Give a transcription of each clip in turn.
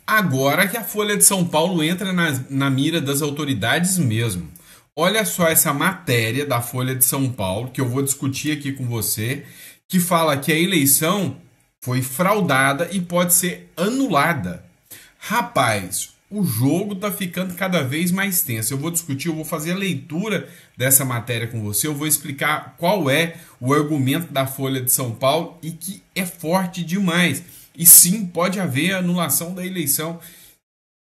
Agora que a Folha de São Paulo entra na mira das autoridades mesmo. Olha só essa matéria da Folha de São Paulo, que eu vou discutir aqui com você, que fala que a eleição foi fraudada e pode ser anulada. Rapaz, o jogo tá ficando cada vez mais tenso. Eu vou discutir, eu vou fazer a leitura dessa matéria com você, eu vou explicar qual é o argumento da Folha de São Paulo e que é forte demais. E sim, pode haver anulação da eleição.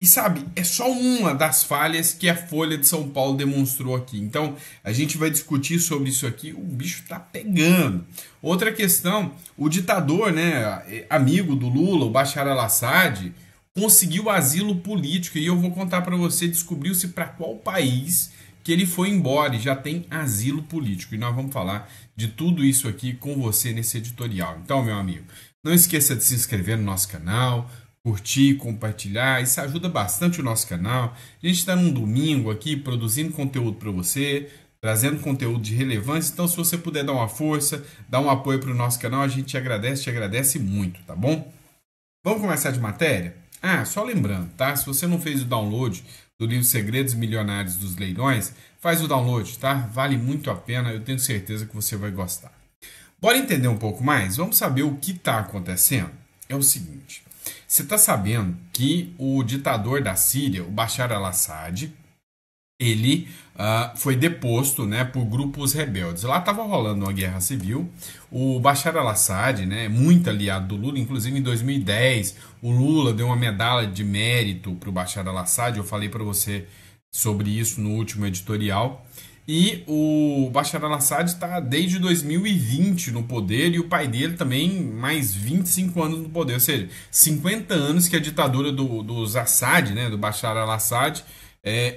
E sabe, é só uma das falhas que a Folha de São Paulo demonstrou aqui. Então, a gente vai discutir sobre isso aqui. O bicho tá pegando. Outra questão, o ditador, né, amigo do Lula, o Bashar al-Assad, conseguiu asilo político. E eu vou contar para você, descobriu-se para qual país que ele foi embora e já tem asilo político. E nós vamos falar de tudo isso aqui com você nesse editorial. Então, meu amigo, não esqueça de se inscrever no nosso canal, curtir, compartilhar, isso ajuda bastante o nosso canal. A gente está num domingo aqui produzindo conteúdo para você, trazendo conteúdo de relevância. Então, se você puder dar uma força, dar um apoio para o nosso canal, a gente te agradece muito, tá bom? Vamos começar de matéria? Só lembrando, tá? Se você não fez o download do livro Segredos Milionários dos Leilões, faz o download, tá? Vale muito a pena, eu tenho certeza que você vai gostar. Bora entender um pouco mais? Vamos saber o que está acontecendo? É o seguinte, você está sabendo que o ditador da Síria, o Bashar al-Assad, ele foi deposto, né, por grupos rebeldes. Lá estava rolando uma guerra civil. O Bashar al-Assad, né, muito aliado do Lula, inclusive em 2010, o Lula deu uma medalha de mérito para o Bashar al-Assad. Eu falei para você sobre isso no último editorial. E o Bashar al-Assad está desde 2020 no poder e o pai dele também mais 25 anos no poder. Ou seja, 50 anos que a ditadura dos Assad, né, do Bashar al-Assad,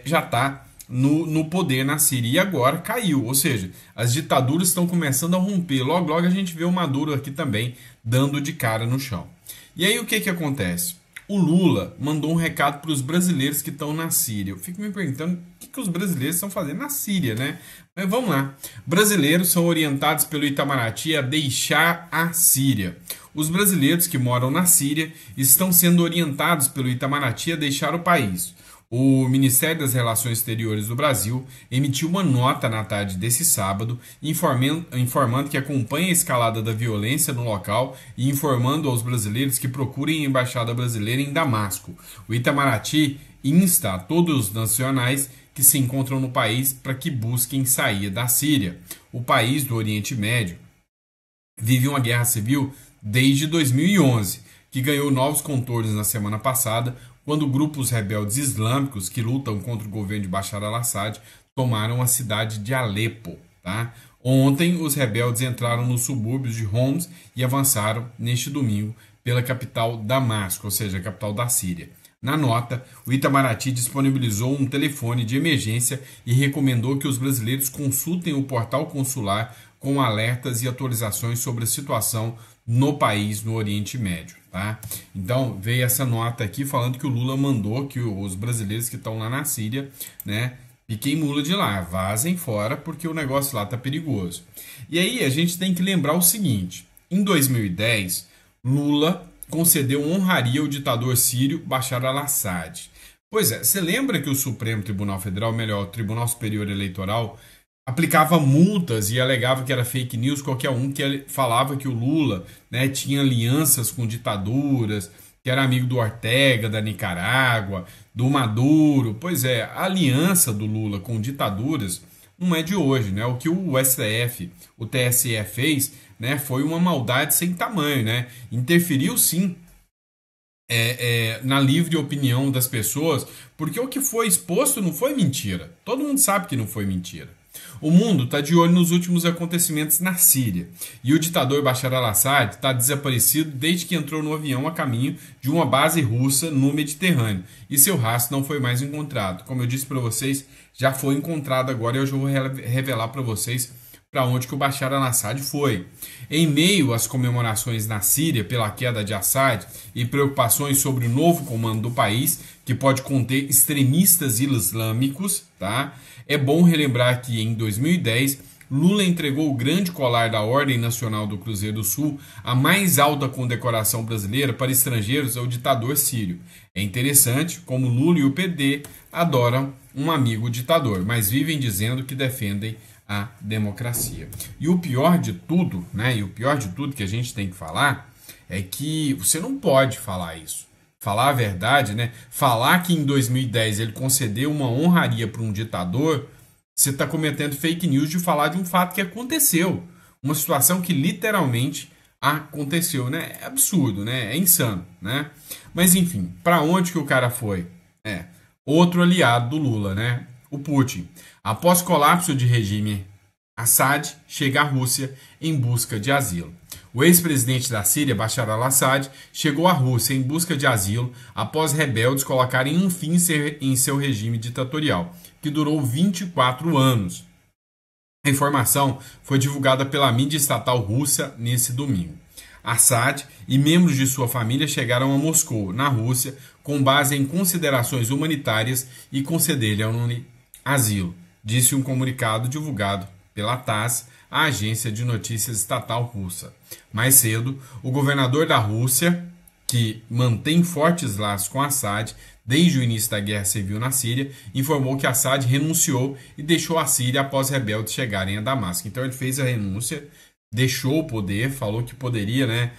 já está no poder na Síria. E agora caiu. Ou seja, as ditaduras estão começando a romper. Logo, logo a gente vê o Maduro aqui também dando de cara no chão. E aí o que acontece? O Lula mandou um recado para os brasileiros que estão na Síria. Eu fico me perguntando o que os brasileiros estão fazendo na Síria, né? Mas vamos lá. Brasileiros são orientados pelo Itamaraty a deixar a Síria. Os brasileiros que moram na Síria estão sendo orientados pelo Itamaraty a deixar o país. O Ministério das Relações Exteriores do Brasil emitiu uma nota na tarde desse sábado, informando que acompanha a escalada da violência no local e informando aos brasileiros que procurem a Embaixada Brasileira em Damasco. O Itamaraty insta a todos os nacionais que se encontram no país para que busquem sair da Síria. O país do Oriente Médio vive uma guerra civil desde 2011, que ganhou novos contornos na semana passada, quando grupos rebeldes islâmicos que lutam contra o governo de Bashar al-Assad tomaram a cidade de Alepo. Tá? Ontem, os rebeldes entraram nos subúrbios de Homs e avançaram neste domingo pela capital Damasco, ou seja, a capital da Síria. Na nota, o Itamaraty disponibilizou um telefone de emergência e recomendou que os brasileiros consultem o portal consular com alertas e atualizações sobre a situação no país, no Oriente Médio. Tá? Então, veio essa nota aqui falando que o Lula mandou que os brasileiros que estão lá na Síria, né, piquem mula de lá, vazem fora porque o negócio lá tá perigoso. E aí a gente tem que lembrar o seguinte, em 2010, Lula concedeu honraria ao ditador sírio Bashar al-Assad. Pois é, você lembra que o Supremo Tribunal Federal, melhor, o Tribunal Superior Eleitoral, aplicava multas e alegava que era fake news qualquer um que falava que o Lula, né, tinha alianças com ditaduras, que era amigo do Ortega, da Nicarágua, do Maduro. Pois é, a aliança do Lula com ditaduras não é de hoje, né? O que o STF, o TSE fez, né, foi uma maldade sem tamanho, né? Interferiu sim na livre opinião das pessoas, porque o que foi exposto não foi mentira. Todo mundo sabe que não foi mentira. O mundo está de olho nos últimos acontecimentos na Síria. E o ditador Bashar al-Assad está desaparecido desde que entrou no avião a caminho de uma base russa no Mediterrâneo. E seu rastro não foi mais encontrado. Como eu disse para vocês, já foi encontrado agora e eu já vou revelar para vocês para onde que o Bashar al-Assad foi. Em meio às comemorações na Síria pela queda de Assad e preocupações sobre o novo comando do país, que pode conter extremistas islâmicos, tá? É bom relembrar que em 2010 Lula entregou o grande colar da Ordem Nacional do Cruzeiro do Sul, a mais alta condecoração brasileira para estrangeiros, ao ditador sírio. É interessante como Lula e o PD adoram um amigo ditador, mas vivem dizendo que defendem a democracia. E o pior de tudo, né? E o pior de tudo que a gente tem que falar é que você não pode falar isso. Falar a verdade, né? Falar que em 2010 ele concedeu uma honraria para um ditador, você está cometendo fake news de falar de um fato que aconteceu. Uma situação que literalmente aconteceu, né? É absurdo, né? É insano, né? Mas enfim, para onde que o cara foi? Outro aliado do Lula, né? O Putin. Após colapso de regime Assad, chega à Rússia em busca de asilo. O ex-presidente da Síria, Bashar al-Assad, chegou à Rússia em busca de asilo após rebeldes colocarem um fim em seu regime ditatorial, que durou 24 anos. A informação foi divulgada pela mídia estatal russa nesse domingo. Assad e membros de sua família chegaram a Moscou, na Rússia, com base em considerações humanitárias e concederam-lhe asilo, disse um comunicado divulgado pela TASS, a agência de notícias estatal russa. Mais cedo, o governador da Rússia, que mantém fortes laços com Assad desde o início da guerra civil na Síria, informou que Assad renunciou e deixou a Síria após rebeldes chegarem a Damasco. Então ele fez a renúncia, deixou o poder, falou que poderia, né,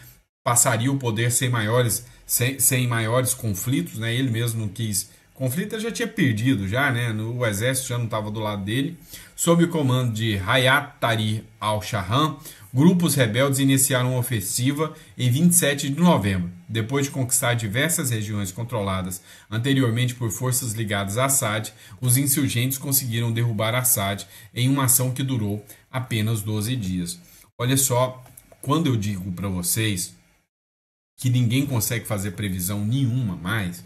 passaria o poder sem maiores conflitos, né? Ele mesmo não quis conflito, ele já tinha perdido já, né? O exército já não estava do lado dele. Sob o comando de Hayat Tahrir al-Sham, grupos rebeldes iniciaram uma ofensiva em 27 de novembro. Depois de conquistar diversas regiões controladas anteriormente por forças ligadas a Assad, os insurgentes conseguiram derrubar Assad em uma ação que durou apenas 12 dias. Olha só, quando eu digo para vocês que ninguém consegue fazer previsão nenhuma mais,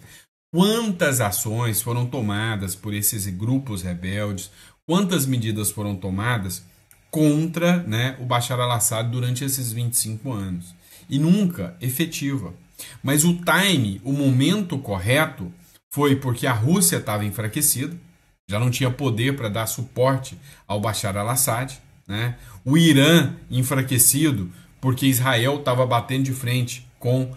quantas ações foram tomadas por esses grupos rebeldes, quantas medidas foram tomadas contra, né, o Bashar al-Assad durante esses 25 anos. E nunca efetiva. Mas o time, o momento correto, foi porque a Rússia estava enfraquecida, já não tinha poder para dar suporte ao Bashar al-Assad, né? O Irã enfraquecido, porque Israel estava batendo de frente com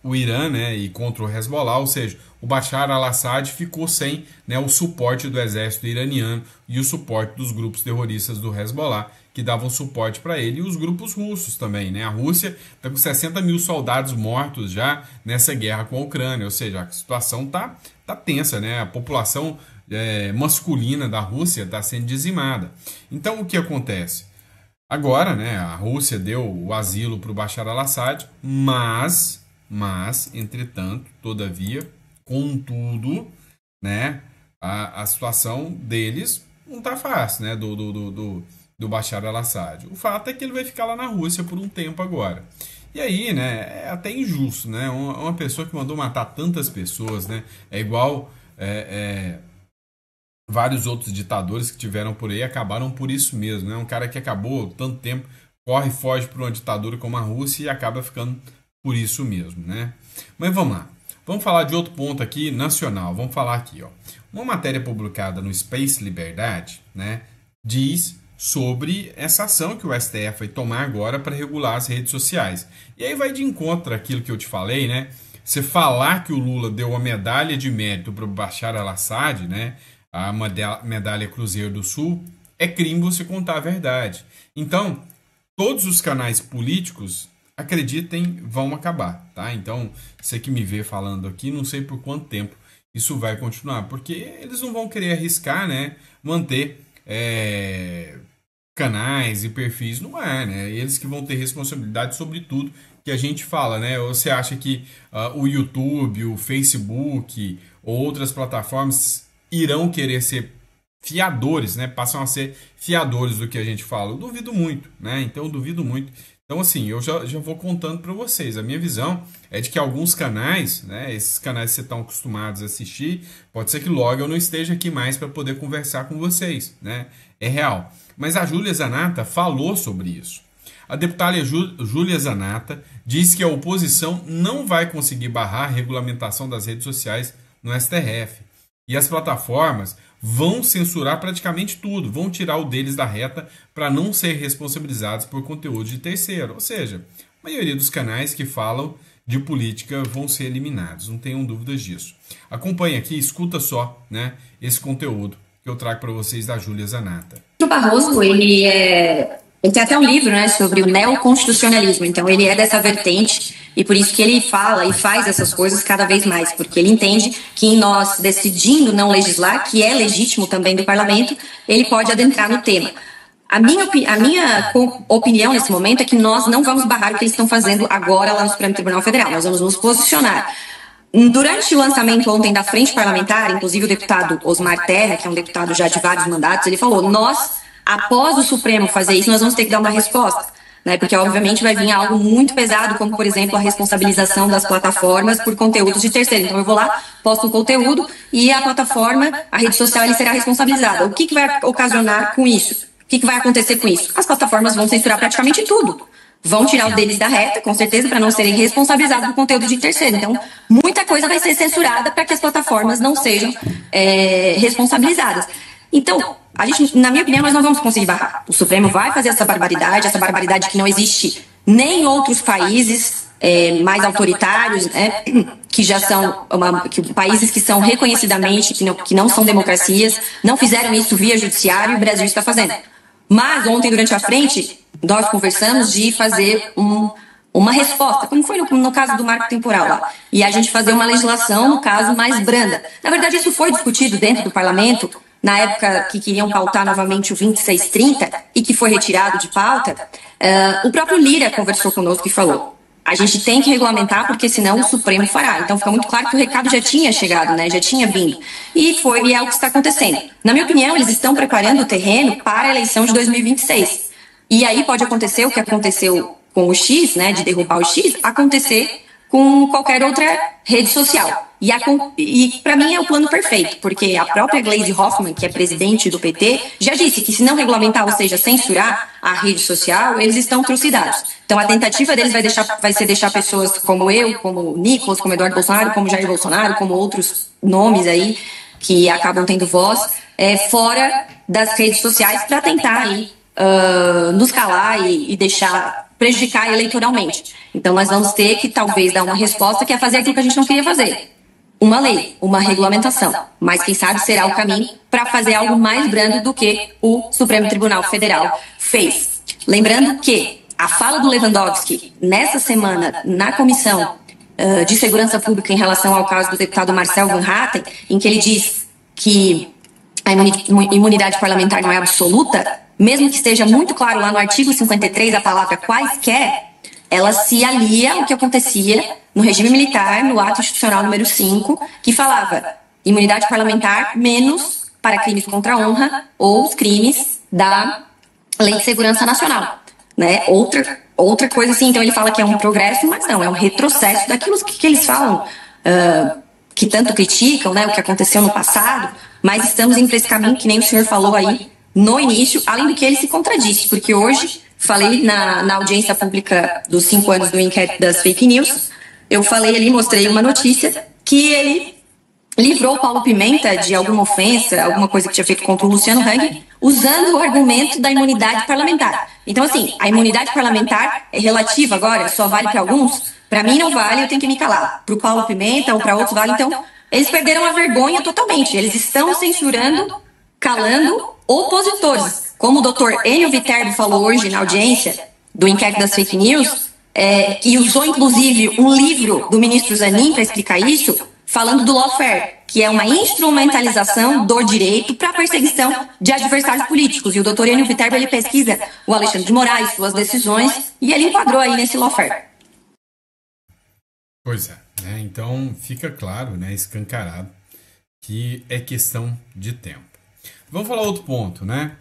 o Irã, né, e contra o Hezbollah, ou seja, o Bashar al-Assad ficou sem, né, o suporte do exército iraniano e o suporte dos grupos terroristas do Hezbollah, que davam suporte para ele, e os grupos russos também, né? A Rússia está com 60 mil soldados mortos já nessa guerra com a Ucrânia, ou seja, a situação tá tensa, né? A população masculina da Rússia está sendo dizimada. Então, o que acontece? Agora, né, a Rússia deu o asilo para o Bashar al-Assad, mas, entretanto, todavia, contudo, né, a situação deles não está fácil, né, do Bashar al-Assad. O fato é que ele vai ficar lá na Rússia por um tempo agora. E aí, né, é até injusto, né, uma pessoa que mandou matar tantas pessoas, né, é igual vários outros ditadores que tiveram por aí acabaram por isso mesmo, né, um cara que acabou tanto tempo, corre e foge para uma ditadura como a Rússia e acaba ficando por isso mesmo, né. Mas vamos lá. Vamos falar de outro ponto aqui, nacional. Vamos falar aqui, ó. Uma matéria publicada no Space Liberdade, né, diz sobre essa ação que o STF vai tomar agora para regular as redes sociais. E aí vai de encontro àquilo que eu te falei, né? Você falar que o Lula deu uma medalha de mérito para o Bashar al-Assad, né, a medalha Cruzeiro do Sul, é crime você contar a verdade. Então, todos os canais políticos, acreditem, vão acabar, tá? Então, você que me vê falando aqui, não sei por quanto tempo isso vai continuar, porque eles não vão querer arriscar, né, manter canais e perfis no ar, né? Eles que vão ter responsabilidade sobre tudo que a gente fala, né? Ou você acha que o YouTube, o Facebook ou outras plataformas irão querer ser fiadores, né? Passam a ser fiadores do que a gente fala? Eu duvido muito, né? Então eu duvido muito. Então, assim, eu já vou contando para vocês. A minha visão é de que alguns canais, né, esses canais que vocês estão acostumados a assistir, pode ser que logo eu não esteja aqui mais para poder conversar com vocês, né? É real. Mas a Júlia Zanata falou sobre isso. A deputada Júlia Zanata disse que a oposição não vai conseguir barrar a regulamentação das redes sociais no STF. E as plataformas vão censurar praticamente tudo, vão tirar o deles da reta para não ser responsabilizados por conteúdo de terceiro. Ou seja, a maioria dos canais que falam de política vão ser eliminados, não tenham dúvidas disso. Acompanhe aqui, escuta só, né, esse conteúdo que eu trago para vocês da Júlia Zanata. O Barroso, ele tem até um livro, né, sobre o neoconstitucionalismo, então ele é dessa vertente e por isso que ele fala e faz essas coisas cada vez mais, porque ele entende que em nós decidindo não legislar, que é legítimo também do parlamento, ele pode adentrar no tema. A minha opinião nesse momento é que nós não vamos barrar o que eles estão fazendo agora lá no Supremo Tribunal Federal, nós vamos nos posicionar. Durante o lançamento ontem da Frente Parlamentar, inclusive o deputado Osmar Terra, que é um deputado já de vários mandatos, ele falou, após o Supremo fazer isso, nós vamos ter que dar uma resposta, né? Porque obviamente vai vir algo muito pesado, como por exemplo a responsabilização das plataformas por conteúdos de terceiro. Então eu vou lá, posto um conteúdo e a plataforma, a rede social, ele será responsabilizada. O que vai ocasionar com isso? O que vai acontecer com isso? As plataformas vão censurar praticamente tudo. Vão tirar o deles da reta, com certeza, para não serem responsabilizados por conteúdo de terceiro. Então, muita coisa vai ser censurada para que as plataformas não sejam responsabilizadas. Então, a gente, na minha opinião, nós não vamos conseguir barrar. O Supremo vai fazer essa barbaridade que não existe nem em outros países mais autoritários, né, que já são países que são reconhecidamente, que não são democracias, não fizeram isso via judiciário e o Brasil está fazendo. Mas ontem, durante a frente, nós conversamos de fazer uma resposta, como foi no caso do marco temporal lá, e a gente fazer uma legislação, no caso, mais branda. Na verdade, isso foi discutido dentro do parlamento, na época que queriam pautar novamente o 2630 e que foi retirado de pauta. O próprio Lira conversou conosco e falou, a gente tem que regulamentar porque senão o Supremo fará. Então fica muito claro que o recado já tinha chegado, né? Já tinha vindo. E é o que está acontecendo. Na minha opinião, eles estão preparando o terreno para a eleição de 2026. E aí pode acontecer o que aconteceu com o X, né? De derrubar o X, acontecer com qualquer outra rede social. E para mim é o plano perfeito, porque a própria Gleisi Hoffmann, que é presidente do PT, já disse que se não regulamentar, ou seja, censurar a rede social, eles estão trucidados. Então a tentativa deles vai ser deixar pessoas como eu, como o Nicolas, como Eduardo Bolsonaro, como Jair Bolsonaro, como outros nomes aí que acabam tendo voz, fora das redes sociais para tentar aí, nos calar e prejudicar eleitoralmente. Então nós vamos ter que talvez dar uma resposta que é fazer aquilo que a gente não queria fazer. Uma lei, uma regulamentação, mas quem sabe será o caminho para fazer algo mais brando do que o Supremo Tribunal Federal fez. Lembrando que a fala do Lewandowski nessa semana na Comissão de Segurança Pública em relação ao caso do deputado Marcel Van Hatten, em que ele diz que a imunidade parlamentar não é absoluta, mesmo que esteja muito claro lá no artigo 53 a palavra quaisquer, ela se alia ao que acontecia no regime militar, no ato institucional número 5, que falava imunidade parlamentar menos para crimes contra a honra ou os crimes da Lei de Segurança Nacional, né? Outra coisa assim, então ele fala que é um progresso, mas não, é um retrocesso daquilo que eles falam, que tanto criticam, né, o que aconteceu no passado, mas estamos indo para esse caminho que nem o senhor falou aí no início, além do que ele se contradisse, porque hoje falei na audiência pública dos 5 anos do inquérito das fake news, eu falei ali, mostrei uma notícia que ele livrou o Paulo Pimenta de alguma ofensa, alguma coisa que tinha feito contra o Luciano Hang, usando o argumento da imunidade parlamentar. Então, assim, a imunidade parlamentar é relativa agora, só vale para alguns. Para mim não vale, eu tenho que me calar. Para o Paulo Pimenta ou para outros vale. Então, eles perderam a vergonha totalmente. Eles estão censurando, calando opositores. Como o doutor Enio Viterbo falou hoje na audiência do inquérito das fake news, e usou inclusive um livro do ministro Zanin para explicar isso, falando do lawfare, que é uma instrumentalização do direito para a perseguição de adversários políticos. E o doutor Enio Viterbo, ele pesquisa o Alexandre de Moraes, suas decisões, e ele enquadrou aí nesse lawfare. Pois é, né? Então fica claro, né, escancarado, que é questão de tempo. Vamos falar outro ponto, né?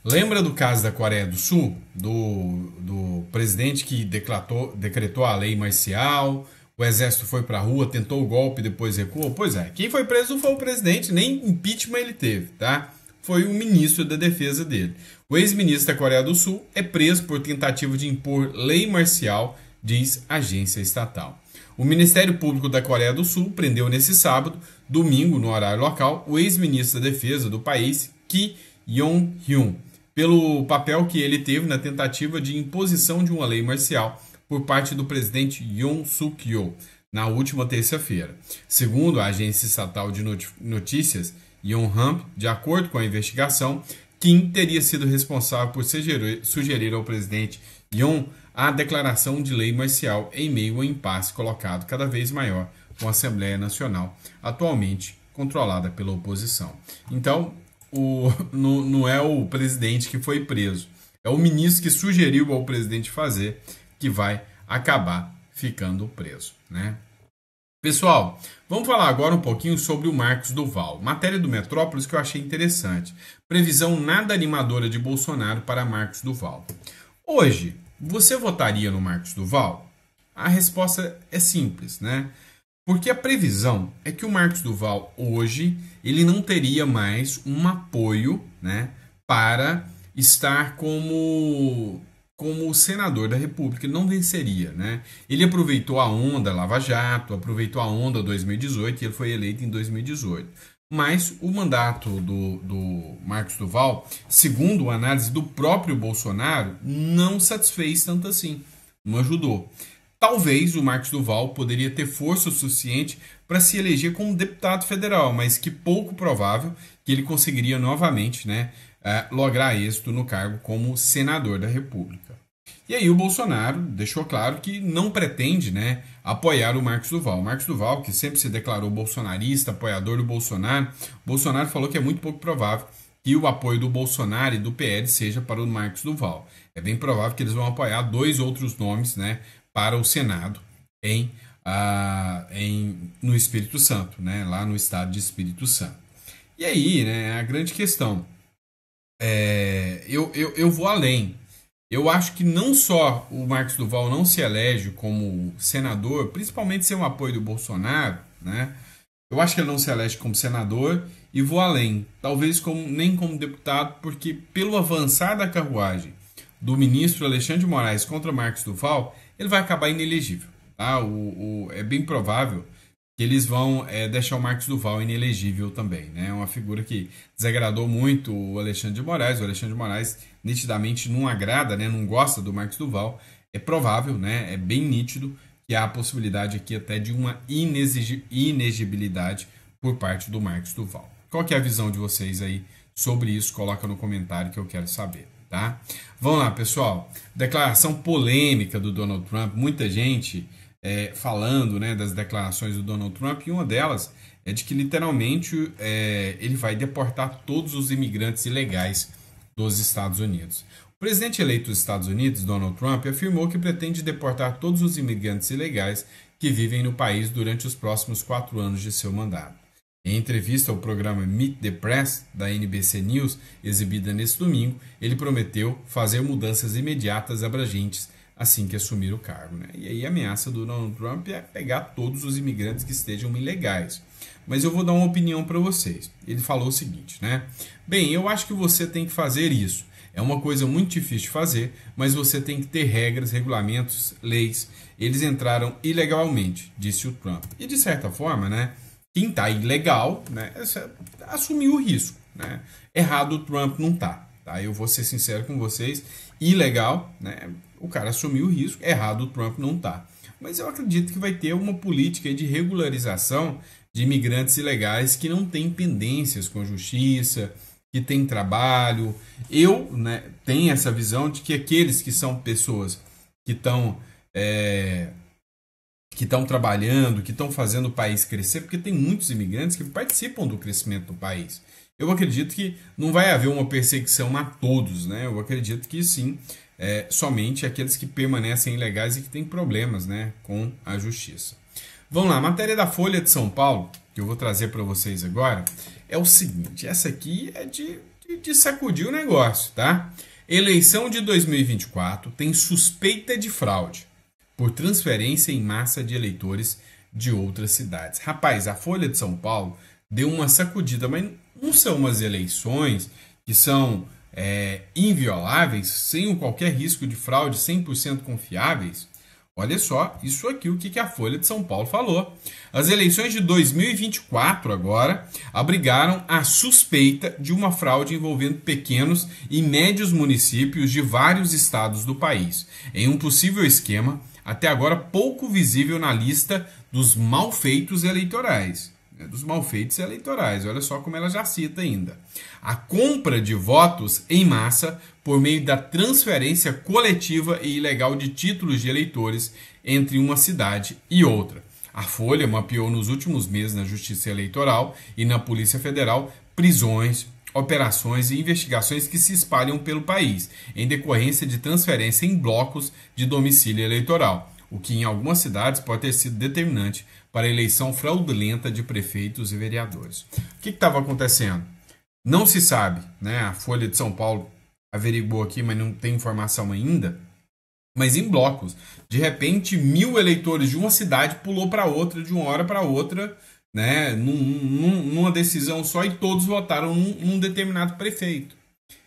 Lembra do caso da Coreia do Sul? Do presidente que decretou a lei marcial, o exército foi pra rua, tentou o golpe, depois recuou? Pois é, quem foi preso não foi o presidente, nem impeachment ele teve, tá? Foi o ministro da defesa dele. O ex-ministro da Coreia do Sul é preso por tentativa de impor lei marcial, diz agência estatal. O Ministério Público da Coreia do Sul prendeu nesse sábado, domingo, no horário local, o ex-ministro da Defesa do país, Ki Yong-hyun, pelo papel que ele teve na tentativa de imposição de uma lei marcial por parte do presidente Yoon Suk-yeol na última terça-feira. Segundo a agência estatal de notícias Yonhap, de acordo com a investigação, Kim teria sido responsável por sugerir ao presidente Yoon a declaração de lei marcial em meio ao impasse colocado cada vez maior com a Assembleia Nacional, atualmente controlada pela oposição. Então, não é o presidente que foi preso, é o ministro que sugeriu ao presidente fazer que vai acabar ficando preso, né? Pessoal, vamos falar agora um pouquinho sobre o Marcos Duval. Matéria do Metrópolis que eu achei interessante. Previsão nada animadora de Bolsonaro para Marcos Duval. Hoje, você votaria no Marcos Duval? A resposta é simples, né? Porque a previsão é que o Marcos Duval hoje ele não teria mais um apoio, né, para estar como senador da República. Ele não venceria, né? Ele aproveitou a onda Lava Jato, aproveitou a onda 2018 e ele foi eleito em 2018. Mas o mandato do Marcos Duval, segundo a análise do próprio Bolsonaro, não satisfez tanto assim, não ajudou. Talvez o Marcos Duval poderia ter força o suficiente para se eleger como deputado federal, mas que pouco provável que ele conseguiria novamente, né, lograr êxito no cargo como senador da República. E aí o Bolsonaro deixou claro que não pretende, né, apoiar o Marcos Duval. O Marcos Duval, que sempre se declarou bolsonarista, apoiador do Bolsonaro, Bolsonaro falou que é muito pouco provável que o apoio do Bolsonaro e do PL seja para o Marcos Duval. É bem provável que eles vão apoiar dois outros nomes, né, para o Senado no Espírito Santo, né, lá no estado de Espírito Santo. E aí, né, a grande questão, eu vou além. Eu acho que não só o Marcos Duval não se elege como senador, principalmente sem o apoio do Bolsonaro, né? Eu acho que ele não se elege como senador e vou além. Talvez nem como deputado, porque pelo avançar da carruagem do ministro Alexandre de Moraes contra Marcos Duval, ele vai acabar inelegível. Tá? É bem provável que eles vão deixar o Marcos Duval inelegível também. Né? É uma figura que desagradou muito o Alexandre de Moraes. O Alexandre de Moraes nitidamente não agrada, né? Não gosta do Marcos Duval. É provável, né? É bem nítido que há a possibilidade aqui até de uma inegibilidade por parte do Marcos Duval. Qual que é a visão de vocês aí sobre isso? Coloca no comentário que eu quero saber. Tá? Vamos lá, pessoal. Declaração polêmica do Donald Trump. Muita gente falando, né, das declarações do Donald Trump, e uma delas é de que literalmente ele vai deportar todos os imigrantes ilegais dos Estados Unidos. O presidente eleito dos Estados Unidos, Donald Trump, afirmou que pretende deportar todos os imigrantes ilegais que vivem no país durante os próximos 4 anos de seu mandato. Em entrevista ao programa Meet the Press, da NBC News, exibida neste domingo, ele prometeu fazer mudanças imediatas abrangentes assim que assumir o cargo. Né? E aí a ameaça do Donald Trump é pegar todos os imigrantes que estejam ilegais. Mas eu vou dar uma opinião para vocês. Ele falou o seguinte, né? Bem, eu acho que você tem que fazer isso. É uma coisa muito difícil de fazer, mas você tem que ter regras, regulamentos, leis. Eles entraram ilegalmente, disse o Trump. E de certa forma, né? Quem está ilegal, né, assumiu o risco. Né? Errado o Trump não está. Tá? Eu vou ser sincero com vocês. Ilegal, né, o cara assumiu o risco. Errado o Trump não está. Mas eu acredito que vai ter uma política de regularização de imigrantes ilegais que não tem pendências com a justiça, que tem trabalho. Eu, né, tenho essa visão de que aqueles que são pessoas que estão trabalhando, que estão fazendo o país crescer, porque tem muitos imigrantes que participam do crescimento do país. Eu acredito que não vai haver uma perseguição a todos, né? Eu acredito que sim, somente aqueles que permanecem ilegais e que têm problemas, né, com a justiça. Vamos lá, a matéria da Folha de São Paulo, que eu vou trazer para vocês agora, é o seguinte, essa aqui é de sacudir o negócio, tá? Eleição de 2024 tem suspeita de fraude por transferência em massa de eleitores de outras cidades. Rapaz, a Folha de São Paulo deu uma sacudida, mas não são umas eleições que são invioláveis, sem qualquer risco de fraude, 100% confiáveis. Olha só, isso aqui, o que a Folha de São Paulo falou. As eleições de 2024 agora abrigaram a suspeita de uma fraude envolvendo pequenos e médios municípios de vários estados do país, em um possível esquema até agora pouco visível na lista dos malfeitos eleitorais. Dos malfeitos eleitorais, olha só como ela já cita ainda. A compra de votos em massa por meio da transferência coletiva e ilegal de títulos de eleitores entre uma cidade e outra. A Folha mapeou nos últimos meses na Justiça Eleitoral e na Polícia Federal prisões, operações e investigações que se espalham pelo país, em decorrência de transferência em blocos de domicílio eleitoral, o que em algumas cidades pode ter sido determinante para a eleição fraudulenta de prefeitos e vereadores. O que estava acontecendo? Não se sabe, né? A Folha de São Paulo averiguou aqui, mas não tem informação ainda. Mas em blocos, de repente, 1.000 eleitores de uma cidade pulou para outra, de uma hora para outra, né? Numa decisão só, e todos votaram num determinado prefeito.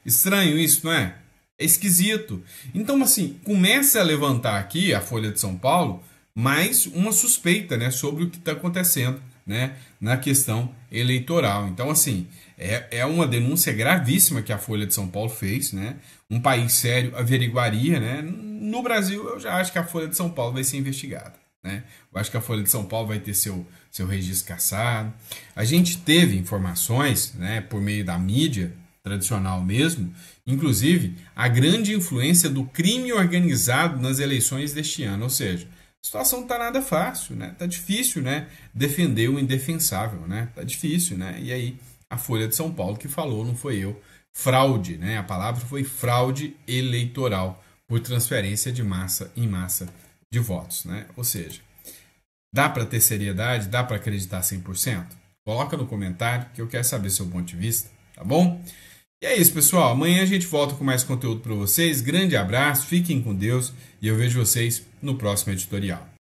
Estranho isso, não é? É esquisito. Então, assim, começa a levantar aqui a Folha de São Paulo mais uma suspeita, né, sobre o que está acontecendo, né, na questão eleitoral. Então, assim, é uma denúncia gravíssima que a Folha de São Paulo fez, né? Um país sério averiguaria, né? No Brasil, eu já acho que a Folha de São Paulo vai ser investigada, né? Eu acho que a Folha de São Paulo vai ter seu registro cassado. A gente teve informações, né, por meio da mídia tradicional mesmo, inclusive a grande influência do crime organizado nas eleições deste ano, ou seja, a situação não está nada fácil, né? Tá difícil, né, defender o indefensável, né? Tá difícil, né? E aí a Folha de São Paulo que falou, não foi eu, fraude, né? A palavra foi fraude eleitoral por transferência de massa em massa de votos, né? Ou seja, dá para ter seriedade, dá para acreditar 100%? Coloca no comentário que eu quero saber seu ponto de vista, tá bom? E é isso, pessoal. Amanhã a gente volta com mais conteúdo para vocês. Grande abraço, fiquem com Deus e eu vejo vocês no próximo editorial.